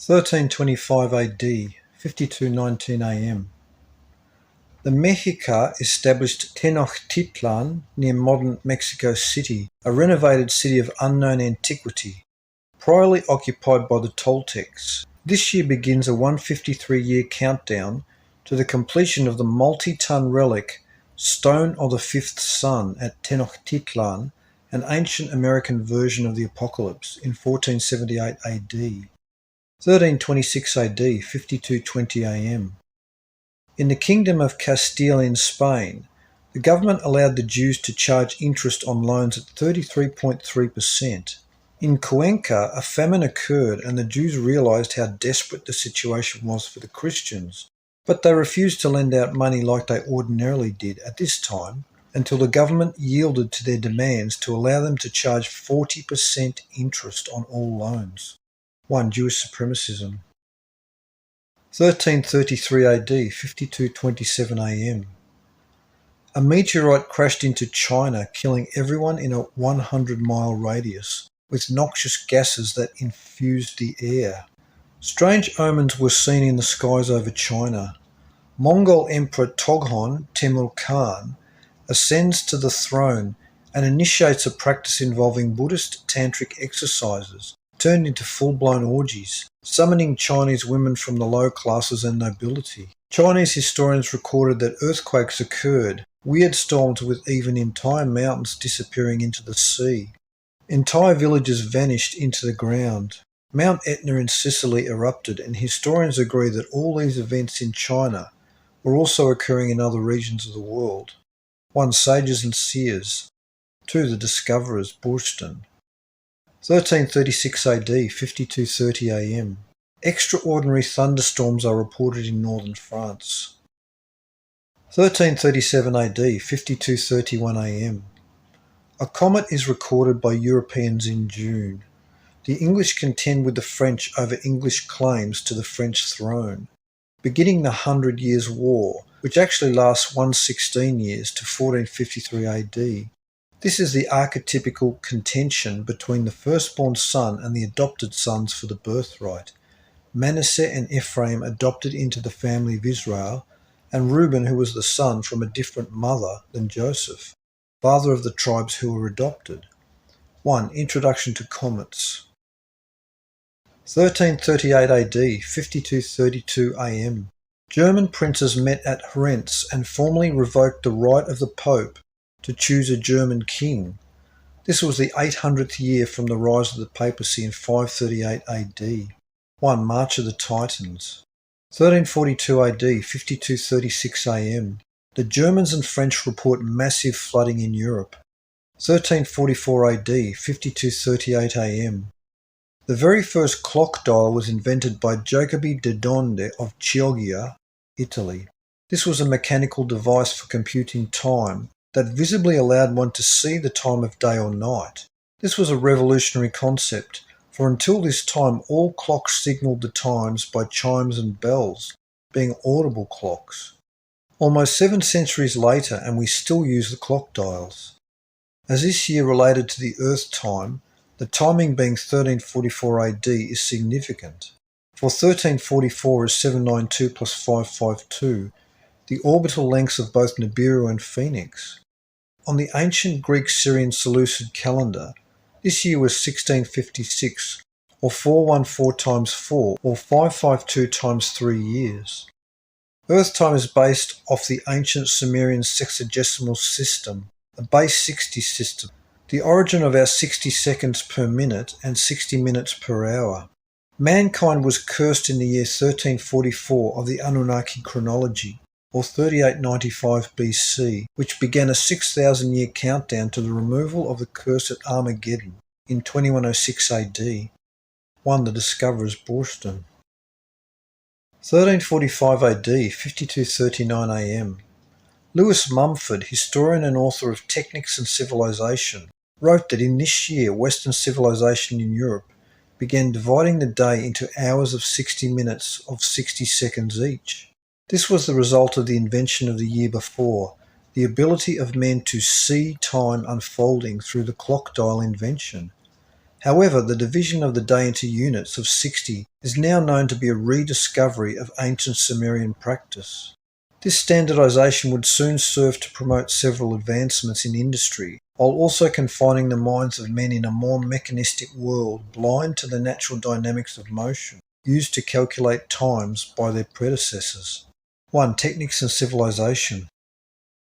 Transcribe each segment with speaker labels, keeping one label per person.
Speaker 1: 1325 AD, 5219 AM. The Mexica established Tenochtitlan near modern Mexico City, a renovated city of unknown antiquity, priorly occupied by the Toltecs. This year begins a 153-year countdown to the completion of the multi-ton relic Stone of the Fifth Sun at Tenochtitlan, an ancient American version of the Apocalypse, in 1478 AD. 1326 AD, 5220 AM. In the Kingdom of Castile in Spain, the government allowed the Jews to charge interest on loans at 33.3%. In Cuenca, a famine occurred and the Jews realized how desperate the situation was for the Christians, but they refused to lend out money like they ordinarily did at this time until the government yielded to their demands to allow them to charge 40% interest on all loans. 1. Jewish supremacism. 1333 AD, 5227 AM. A meteorite crashed into China, killing everyone in a 100-mile radius, with noxious gases that infused the air. Strange omens were seen in the skies over China. Mongol Emperor Toghon Temür Khan ascends to the throne and initiates a practice involving Buddhist tantric exercises, turned into full-blown orgies, summoning Chinese women from the low classes and nobility. Chinese historians recorded that earthquakes occurred, weird storms with even entire mountains disappearing into the sea. Entire villages vanished into the ground. Mount Etna in Sicily erupted, and historians agree that all these events in China were also occurring in other regions of the world. 1. Sages and seers. 2. The discoverers, Burston. 1336 AD, 5230 AM. Extraordinary thunderstorms are reported in northern France. 1337 AD, 5231 AM. A comet is recorded by Europeans in June. The English contend with the French over English claims to the French throne, beginning the 100 Years' War, which actually lasts 116 years to 1453 AD. This is the archetypical contention between the firstborn son and the adopted sons for the birthright. Manasseh and Ephraim adopted into the family of Israel, and Reuben, who was the son from a different mother than Joseph, father of the tribes who were adopted. 1. Introduction to comets. 1338 AD, 5232 AM. German princes met at Hrenz and formally revoked the right of the Pope to choose a German king. This was the 800th year from the rise of the papacy in 538 AD. 1. March of the Titans. 1342 AD, 5236 AM. The Germans and French report massive flooding in Europe. 1344 AD, 5238 AM. The very first clock dial was invented by Jacobi de Donde of Chioggia, Italy. This was a mechanical device for computing time that visibly allowed one to see the time of day or night. This was a revolutionary concept, for until this time all clocks signalled the times by chimes and bells, being audible clocks. Almost 7 centuries later, and we still use the clock dials. As this year related to the Earth time, the timing being 1344 AD is significant. For 1344 is 792 plus 552, the orbital lengths of both Nibiru and Phoenix. On the ancient Greek-Syrian Seleucid calendar, this year was 1656, or 414 times 4, or 552 times 3 years. Earth time is based off the ancient Sumerian sexagesimal system, a base 60 system, the origin of our 60 seconds per minute and 60 minutes per hour. Mankind was cursed in the year 1344 of the Anunnaki chronology, or 3895 BC, which began a 6,000-year countdown to the removal of the curse at Armageddon in 2106 AD. 1. The discoverers, Burston. 1345 AD, 5239 AM. Lewis Mumford, historian and author of Technics and Civilization, wrote that in this year Western civilization in Europe began dividing the day into hours of 60 minutes of 60 seconds each. This was the result of the invention of the year before, the ability of men to see time unfolding through the clock dial invention. However, the division of the day into units of 60 is now known to be a rediscovery of ancient Sumerian practice. This standardization would soon serve to promote several advancements in industry, while also confining the minds of men in a more mechanistic world blind to the natural dynamics of motion, used to calculate times by their predecessors. 1. Techniques and Civilization.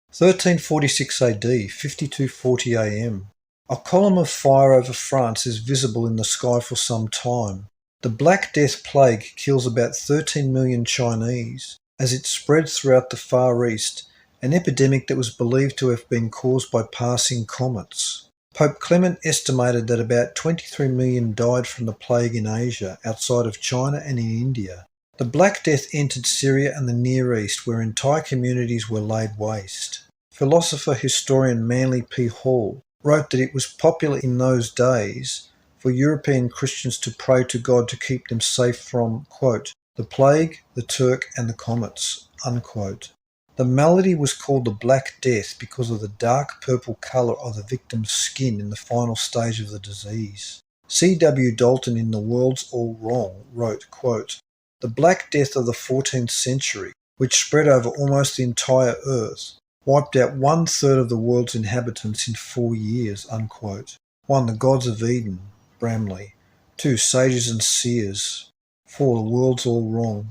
Speaker 1: 1346 AD, 5240 AM. A column of fire over France is visible in the sky for some time. The Black Death plague kills about 13 million Chinese, as it spread throughout the Far East, an epidemic that was believed to have been caused by passing comets. Pope Clement estimated that about 23 million died from the plague in Asia, outside of China and in India. The Black Death entered Syria and the Near East, where entire communities were laid waste. Philosopher-historian Manly P. Hall wrote that it was popular in those days for European Christians to pray to God to keep them safe from, quote, the plague, the Turk, and the comets, unquote. The malady was called the Black Death because of the dark purple colour of the victim's skin in the final stage of the disease. C.W. Dalton in The World's All Wrong wrote, quote, the Black Death of the 14th century, which spread over almost the entire earth, wiped out 1/3 of the world's inhabitants in 4 years, unquote. 1. The Gods of Eden, Bramley. 2. Sages and Seers. 4. The World's All Wrong.